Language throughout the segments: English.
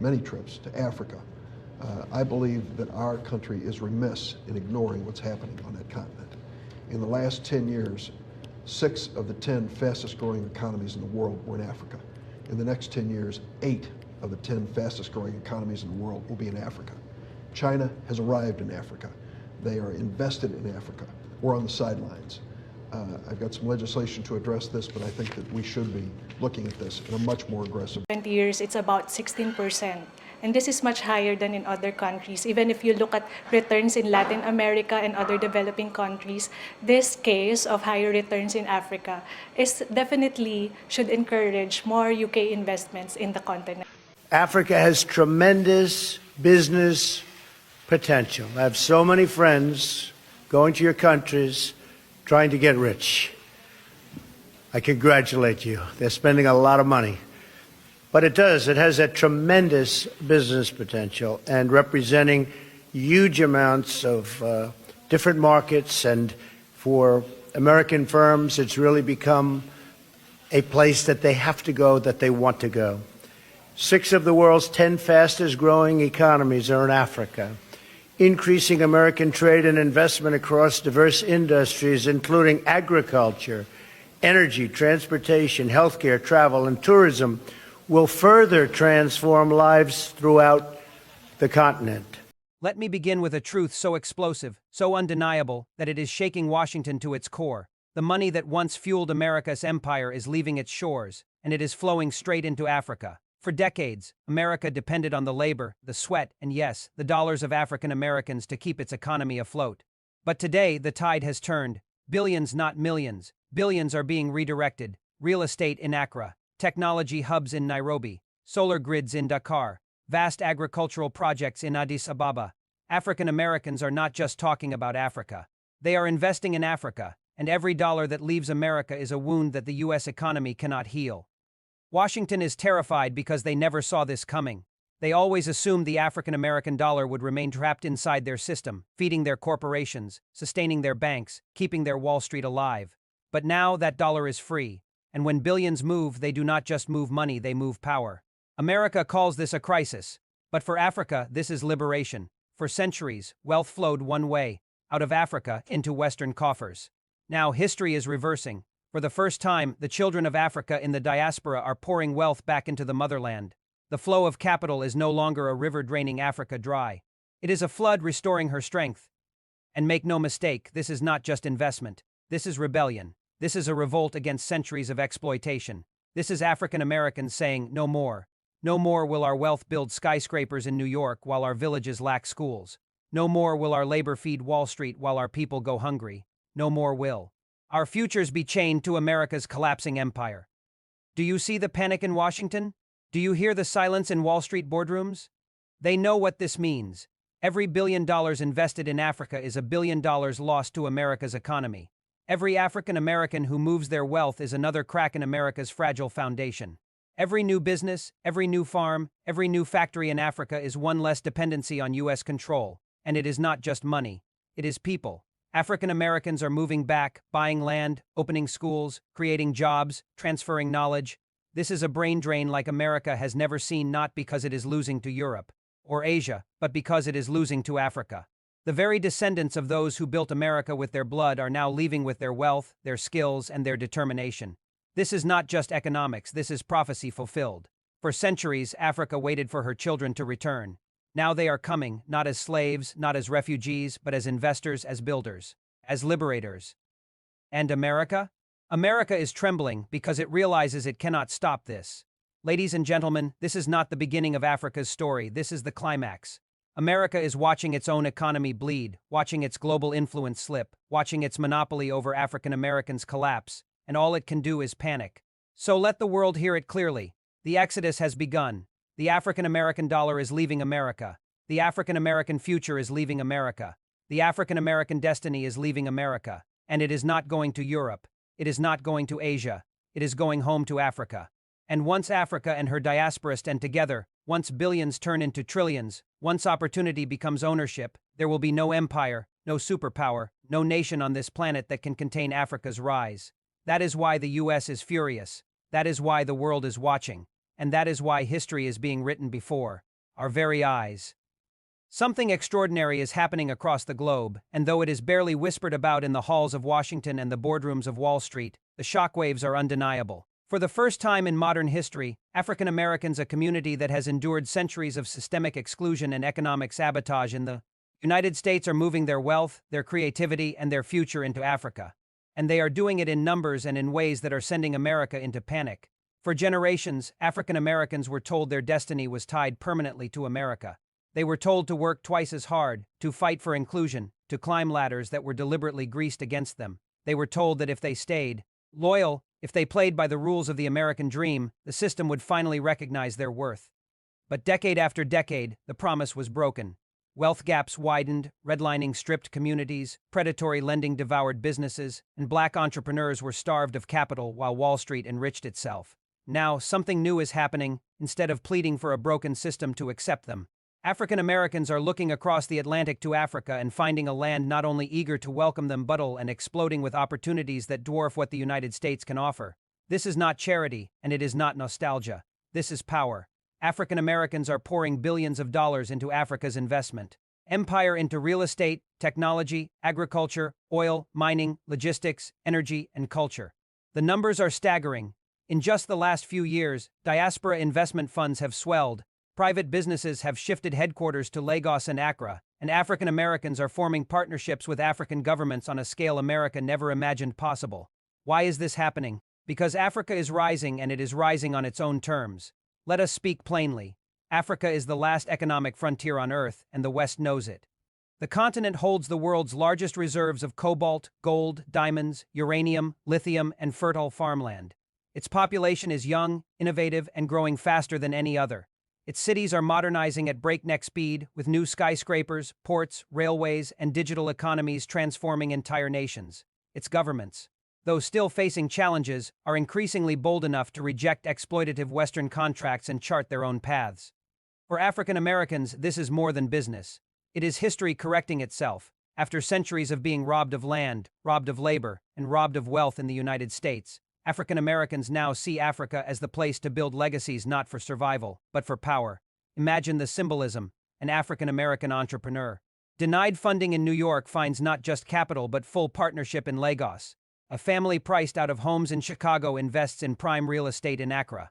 many trips to Africa. I believe that our country is remiss in ignoring what's happening on that continent. In the last 10 years, 6 of the 10 fastest growing economies in the world were in Africa. In the next 10 years, 8 of the 10 fastest growing economies in the world will be in Africa. China has arrived in Africa. They are invested in Africa. We're on the sidelines. I've got some legislation to address this, but I think that we should be looking at this in a much more aggressive. 20 years, it's about 16%. And this is much higher than in other countries. Even if you look at returns in Latin America and other developing countries, this case of higher returns in Africa is definitely should encourage more UK investments in the continent. Africa has tremendous business potential. I have so many friends going to your countries trying to get rich. I congratulate you. They're spending a lot of money. But it has a tremendous business potential and representing huge amounts of different markets. And for American firms, it's really become a place that they have to go, that they want to go. 6 of the world's 10 fastest growing economies are in Africa. Increasing American trade and investment across diverse industries, including agriculture, energy, transportation, healthcare, travel, and tourism, will further transform lives throughout the continent. Let me begin with a truth so explosive, so undeniable, that it is shaking Washington to its core. The money that once fueled America's empire is leaving its shores, and it is flowing straight into Africa. For decades, America depended on the labor, the sweat, and yes, the dollars of African Americans to keep its economy afloat. But today, the tide has turned. Billions, not millions. Billions are being redirected. Real estate in Accra, technology hubs in Nairobi, solar grids in Dakar, vast agricultural projects in Addis Ababa. African Americans are not just talking about Africa. They are investing in Africa, and every dollar that leaves America is a wound that the U.S. economy cannot heal. Washington is terrified because they never saw this coming. They always assumed the African American dollar would remain trapped inside their system, feeding their corporations, sustaining their banks, keeping their Wall Street alive. But now that dollar is free. And when billions move, they do not just move money, they move power. America calls this a crisis. But for Africa, this is liberation. For centuries, wealth flowed one way, out of Africa into Western coffers. Now history is reversing. For the first time, the children of Africa in the diaspora are pouring wealth back into the motherland. The flow of capital is no longer a river draining Africa dry. It is a flood restoring her strength. And make no mistake, this is not just investment. This is rebellion. This is a revolt against centuries of exploitation. This is African Americans saying, no more. No more will our wealth build skyscrapers in New York while our villages lack schools. No more will our labor feed Wall Street while our people go hungry. No more will our futures be chained to America's collapsing empire. Do you see the panic in Washington? Do you hear the silence in Wall Street boardrooms? They know what this means. Every $1 billion invested in Africa is $1 billion lost to America's economy. Every African American who moves their wealth is another crack in America's fragile foundation. Every new business, every new farm, every new factory in Africa is one less dependency on U.S. control. And it is not just money. It is people. African Americans are moving back, buying land, opening schools, creating jobs, transferring knowledge. This is a brain drain like America has never seen, not because it is losing to Europe or Asia, but because it is losing to Africa. The very descendants of those who built America with their blood are now leaving with their wealth, their skills, and their determination. This is not just economics, this is prophecy fulfilled. For centuries, Africa waited for her children to return. Now they are coming, not as slaves, not as refugees, but as investors, as builders, as liberators. And America? America is trembling because it realizes it cannot stop this. Ladies and gentlemen, this is not the beginning of Africa's story, this is the climax. America is watching its own economy bleed, watching its global influence slip, watching its monopoly over African Americans collapse, and all it can do is panic. So let the world hear it clearly. The exodus has begun. The African American dollar is leaving America. The African American future is leaving America. The African American destiny is leaving America. And it is not going to Europe. It is not going to Asia. It is going home to Africa. And once Africa and her diaspora stand together, once billions turn into trillions, once opportunity becomes ownership, there will be no empire, no superpower, no nation on this planet that can contain Africa's rise. That is why the U.S. is furious. That is why the world is watching. And that is why history is being written before. our very eyes. Something extraordinary is happening across the globe, and though it is barely whispered about in the halls of Washington and the boardrooms of Wall Street, the shockwaves are undeniable. For the first time in modern history, African Americans, a community that has endured centuries of systemic exclusion and economic sabotage in the United States, are moving their wealth, their creativity, and their future into Africa. And they are doing it in numbers and in ways that are sending America into panic. For generations, African Americans were told their destiny was tied permanently to America. They were told to work twice as hard, to fight for inclusion, to climb ladders that were deliberately greased against them. They were told that if they stayed loyal, if they played by the rules of the American dream, the system would finally recognize their worth. But decade after decade, the promise was broken. Wealth gaps widened, redlining stripped communities, predatory lending devoured businesses, and black entrepreneurs were starved of capital while Wall Street enriched itself. Now, something new is happening. Instead of pleading for a broken system to accept them, African Americans are looking across the Atlantic to Africa and finding a land not only eager to welcome them but and exploding with opportunities that dwarf what the United States can offer. This is not charity, and it is not nostalgia. This is power. African Americans are pouring billions of dollars into Africa's investment empire, into real estate, technology, agriculture, oil, mining, logistics, energy, and culture. The numbers are staggering. In just the last few years, diaspora investment funds have swelled. Private businesses have shifted headquarters to Lagos and Accra, and African Americans are forming partnerships with African governments on a scale America never imagined possible. Why is this happening? Because Africa is rising, and it is rising on its own terms. Let us speak plainly. Africa is the last economic frontier on Earth, and the West knows it. The continent holds the world's largest reserves of cobalt, gold, diamonds, uranium, lithium, and fertile farmland. Its population is young, innovative, and growing faster than any other. Its cities are modernizing at breakneck speed, with new skyscrapers, ports, railways, and digital economies transforming entire nations. Its governments, though still facing challenges, are increasingly bold enough to reject exploitative Western contracts and chart their own paths. For African Americans, this is more than business. It is history correcting itself. After centuries of being robbed of land, robbed of labor, and robbed of wealth in the United States, African Americans now see Africa as the place to build legacies, not for survival, but for power. Imagine the symbolism. An African American entrepreneur, denied funding in New York, finds not just capital but full partnership in Lagos. A family priced out of homes in Chicago invests in prime real estate in Accra.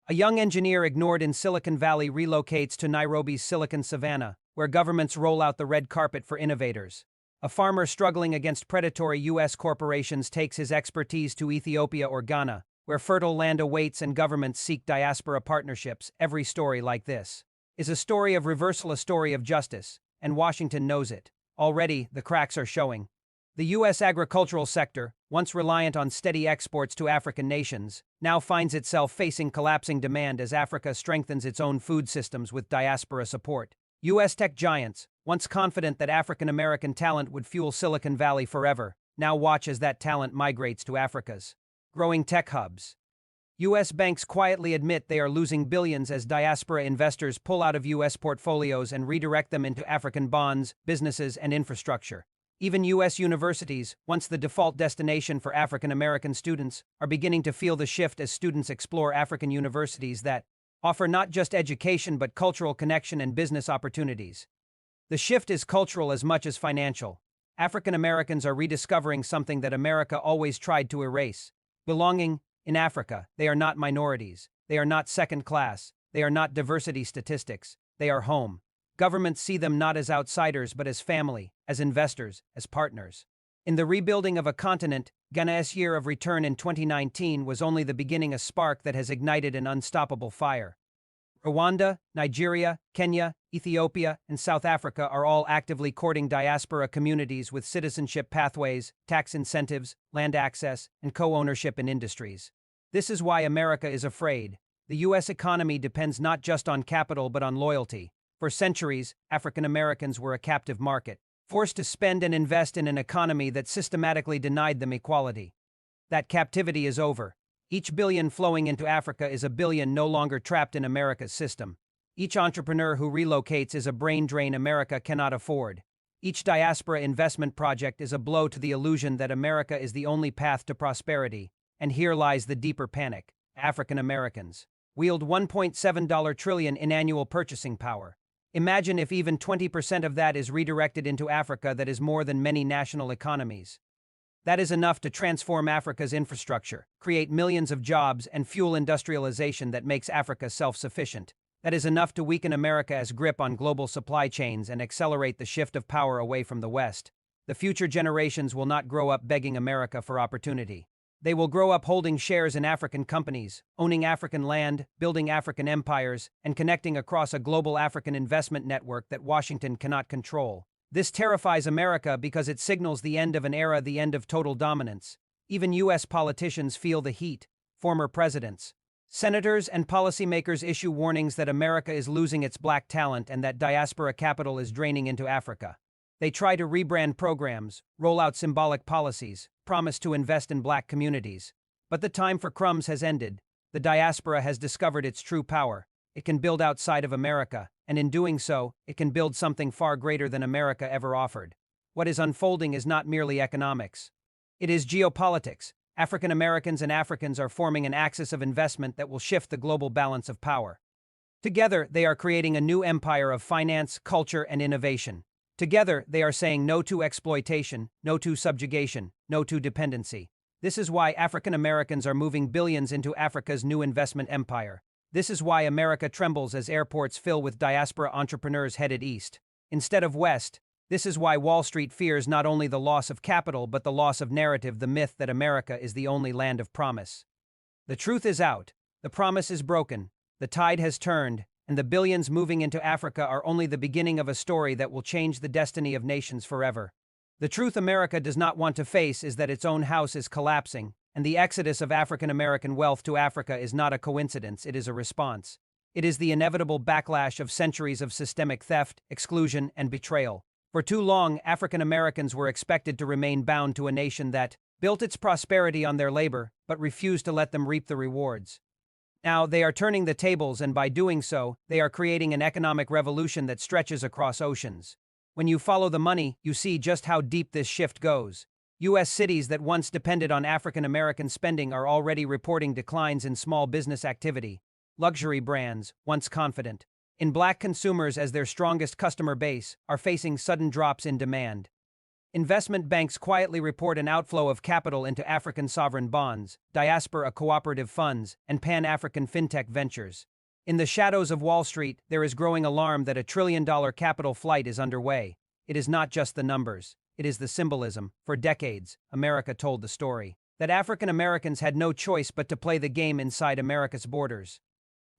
A young engineer ignored in Silicon Valley relocates to Nairobi's Silicon Savannah, where governments roll out the red carpet for innovators. A farmer struggling against predatory U.S. corporations takes his expertise to Ethiopia or Ghana, where fertile land awaits and governments seek diaspora partnerships. Every story like this is a story of reversal, a story of justice, and Washington knows it. Already, the cracks are showing. The U.S. agricultural sector, once reliant on steady exports to African nations, now finds itself facing collapsing demand as Africa strengthens its own food systems with diaspora support. U.S. tech giants, once confident that African American talent would fuel Silicon Valley forever, now watch as that talent migrates to Africa's growing tech hubs. U.S. banks quietly admit they are losing billions as diaspora investors pull out of U.S. portfolios and redirect them into African bonds, businesses, and infrastructure. Even U.S. universities, once the default destination for African American students, are beginning to feel the shift as students explore African universities that offer not just education but cultural connection and business opportunities. The shift is cultural as much as financial. African Americans are rediscovering something that America always tried to erase: belonging. In Africa, they are not minorities. They are not second class. They are not diversity statistics. They are home. Governments see them not as outsiders but as family, as investors, as partners. In the rebuilding of a continent, Ghana's year of return in 2019 was only the beginning, a spark that has ignited an unstoppable fire. Rwanda, Nigeria, Kenya, Ethiopia, and South Africa are all actively courting diaspora communities with citizenship pathways, tax incentives, land access, and co-ownership in industries. This is why America is afraid. The U.S. economy depends not just on capital but on loyalty. For centuries, African Americans were a captive market, forced to spend and invest in an economy that systematically denied them equality. That captivity is over. Each billion flowing into Africa is a billion no longer trapped in America's system. Each entrepreneur who relocates is a brain drain America cannot afford. Each diaspora investment project is a blow to the illusion that America is the only path to prosperity. And here lies the deeper panic: African Americans. wield $1.7 trillion in annual purchasing power. Imagine if even 20% of that is redirected into Africa. That is more than many national economies. That is enough to transform Africa's infrastructure, create millions of jobs, and fuel industrialization that makes Africa self-sufficient. That is enough to weaken America's grip on global supply chains and accelerate the shift of power away from the West. The future generations will not grow up begging America for opportunity. They will grow up holding shares in African companies, owning African land, building African empires, and connecting across a global African investment network that Washington cannot control. This terrifies America because it signals the end of an era, the end of total dominance. Even U.S. politicians feel the heat. Former presidents, senators, and policymakers issue warnings that America is losing its black talent and that diaspora capital is draining into Africa. They try to rebrand programs, roll out symbolic policies, promise to invest in black communities. But the time for crumbs has ended. The diaspora has discovered its true power. It can build outside of America, and in doing so, it can build something far greater than America ever offered. What is unfolding is not merely economics. It is geopolitics. African Americans and Africans are forming an axis of investment that will shift the global balance of power. Together, they are creating a new empire of finance, culture, and innovation. Together, they are saying no to exploitation, no to subjugation, no to dependency. This is why African Americans are moving billions into Africa's new investment empire. This is why America trembles as airports fill with diaspora entrepreneurs headed east, instead of west. This is why Wall Street fears not only the loss of capital but the loss of narrative, the myth that America is the only land of promise. The truth is out. The promise is broken. The tide has turned, and the billions moving into Africa are only the beginning of a story that will change the destiny of nations forever. The truth America does not want to face is that its own house is collapsing, and the exodus of African American wealth to Africa is not a coincidence, it is a response. It is the inevitable backlash of centuries of systemic theft, exclusion, and betrayal. For too long, African Americans were expected to remain bound to a nation that built its prosperity on their labor, but refused to let them reap the rewards. Now, they are turning the tables, and by doing so, they are creating an economic revolution that stretches across oceans. When you follow the money, you see just how deep this shift goes. U.S. cities that once depended on African American spending are already reporting declines in small business activity. Luxury brands, once confident in black consumers as their strongest customer base, are facing sudden drops in demand. Investment banks quietly report an outflow of capital into African sovereign bonds, diaspora cooperative funds, and Pan-African fintech ventures. In the shadows of Wall Street, there is growing alarm that a trillion-dollar capital flight is underway. It is not just the numbers. It is the symbolism. For decades, America told the story that African Americans had no choice but to play the game inside America's borders.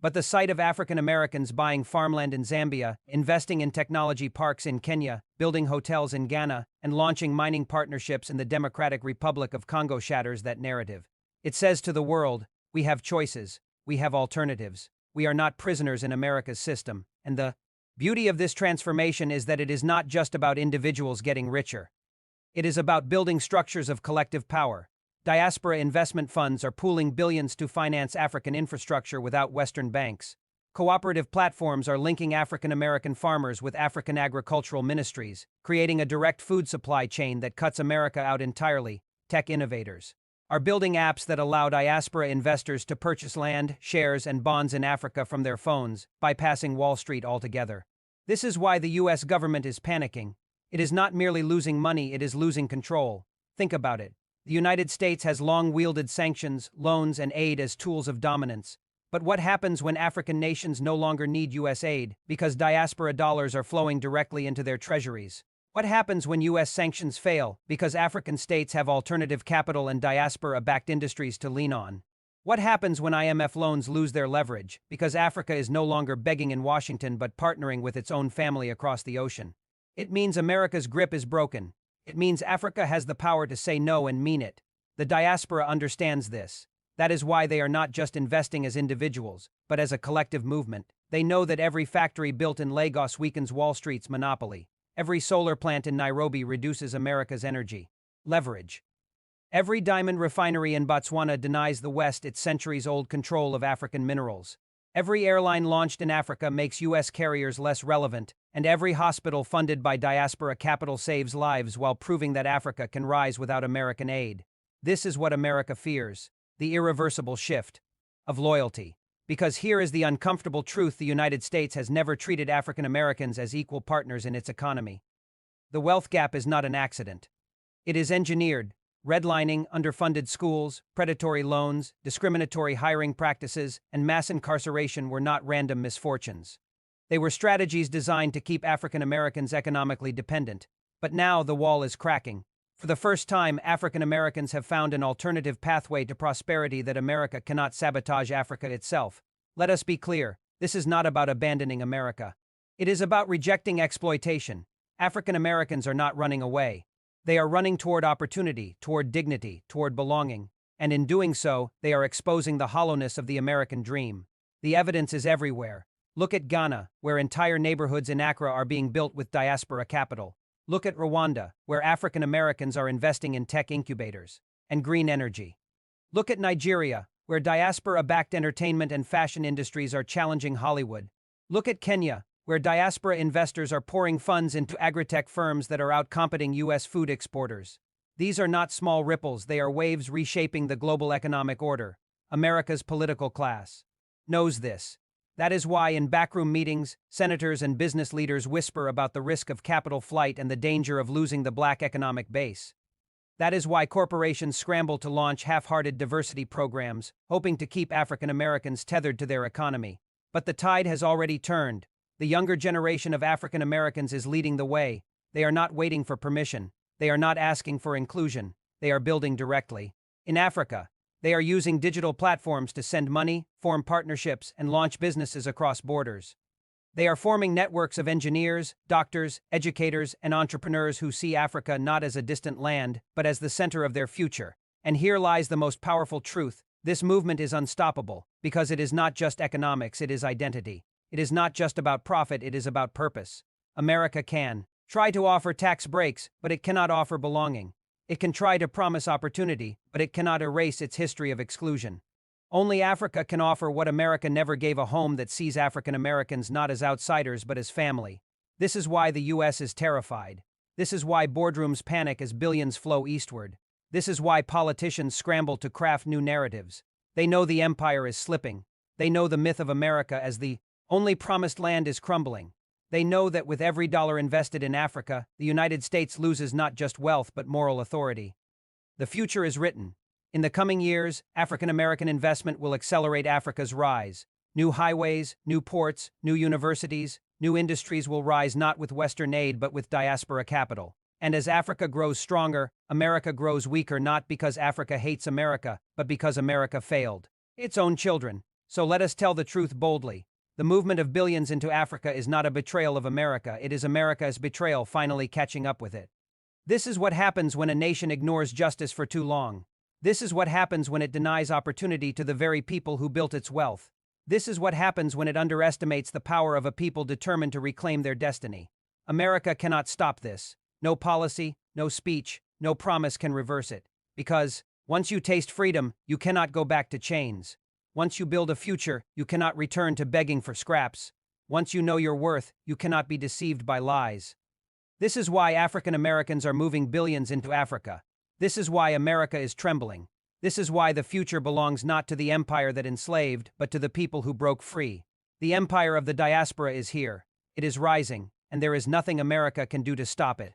But the sight of African Americans buying farmland in Zambia, investing in technology parks in Kenya, building hotels in Ghana, and launching mining partnerships in the Democratic Republic of Congo shatters that narrative. It says to the world, we have choices, we have alternatives, we are not prisoners in America's system, and the beauty of this transformation is that it is not just about individuals getting richer. It is about building structures of collective power. Diaspora investment funds are pooling billions to finance African infrastructure without Western banks. Cooperative platforms are linking African American farmers with African agricultural ministries, creating a direct food supply chain that cuts America out entirely. Tech innovators are building apps that allow diaspora investors to purchase land, shares, and bonds in Africa from their phones, bypassing Wall Street altogether. This is why the U.S. government is panicking. It is not merely losing money, it is losing control. Think about it. The United States has long wielded sanctions, loans, and aid as tools of dominance. But what happens when African nations no longer need U.S. aid because diaspora dollars are flowing directly into their treasuries? What happens when U.S. sanctions fail because African states have alternative capital and diaspora-backed industries to lean on? What happens when IMF loans lose their leverage because Africa is no longer begging in Washington but partnering with its own family across the ocean? It means America's grip is broken. It means Africa has the power to say no and mean it. The diaspora understands this. That is why they are not just investing as individuals, but as a collective movement. They know that every factory built in Lagos weakens Wall Street's monopoly. Every solar plant in Nairobi reduces America's energy leverage. Every diamond refinery in Botswana denies the West its centuries-old control of African minerals. Every airline launched in Africa makes U.S. carriers less relevant, and every hospital funded by diaspora capital saves lives while proving that Africa can rise without American aid. This is what America fears, the irreversible shift of loyalty. Because here is the uncomfortable truth: the United States has never treated African Americans as equal partners in its economy. The wealth gap is not an accident. It is engineered. Redlining, underfunded schools, predatory loans, discriminatory hiring practices, and mass incarceration were not random misfortunes. They were strategies designed to keep African Americans economically dependent. But now the wall is cracking. For the first time, African Americans have found an alternative pathway to prosperity that America cannot sabotage Africa itself. Let us be clear, this is not about abandoning America. It is about rejecting exploitation. African Americans are not running away. They are running toward opportunity, toward dignity, toward belonging. And in doing so, they are exposing the hollowness of the American dream. The evidence is everywhere. Look at Ghana, where entire neighborhoods in Accra are being built with diaspora capital. Look at Rwanda, where African Americans are investing in tech incubators and green energy. Look at Nigeria, where diaspora-backed entertainment and fashion industries are challenging Hollywood. Look at Kenya, where diaspora investors are pouring funds into agritech firms that are outcompeting U.S. food exporters. These are not small ripples, they are waves reshaping the global economic order. America's political class knows this. That is why in backroom meetings, senators and business leaders whisper about the risk of capital flight and the danger of losing the black economic base. That is why corporations scramble to launch half-hearted diversity programs, hoping to keep African Americans tethered to their economy. But the tide has already turned. The younger generation of African Americans is leading the way. They are not waiting for permission. They are not asking for inclusion. They are building directly. In Africa, they are using digital platforms to send money, form partnerships, and launch businesses across borders. They are forming networks of engineers, doctors, educators, and entrepreneurs who see Africa not as a distant land, but as the center of their future. And here lies the most powerful truth. This movement is unstoppable, because it is not just economics, it is identity. It is not just about profit, it is about purpose. America can try to offer tax breaks, but it cannot offer belonging. It can try to promise opportunity, but it cannot erase its history of exclusion. Only Africa can offer what America never gave: a home that sees African Americans not as outsiders but as family. This is why the U.S. is terrified. This is why boardrooms panic as billions flow eastward. This is why politicians scramble to craft new narratives. They know the empire is slipping. They know the myth of America as the only promised land is crumbling. They know that with every dollar invested in Africa, the United States loses not just wealth but moral authority. The future is written. In the coming years, African American investment will accelerate Africa's rise. New highways, new ports, new universities, new industries will rise not with Western aid but with diaspora capital. And as Africa grows stronger, America grows weaker, not because Africa hates America, but because America failed its own children. So let us tell the truth boldly. The movement of billions into Africa is not a betrayal of America, it is America's betrayal finally catching up with it. This is what happens when a nation ignores justice for too long. This is what happens when it denies opportunity to the very people who built its wealth. This is what happens when it underestimates the power of a people determined to reclaim their destiny. America cannot stop this. No policy, no speech, no promise can reverse it. Because once you taste freedom, you cannot go back to chains. Once you build a future, you cannot return to begging for scraps. Once you know your worth, you cannot be deceived by lies. This is why African Americans are moving billions into Africa. This is why America is trembling. This is why the future belongs not to the empire that enslaved, but to the people who broke free. The empire of the diaspora is here. It is rising, and there is nothing America can do to stop it.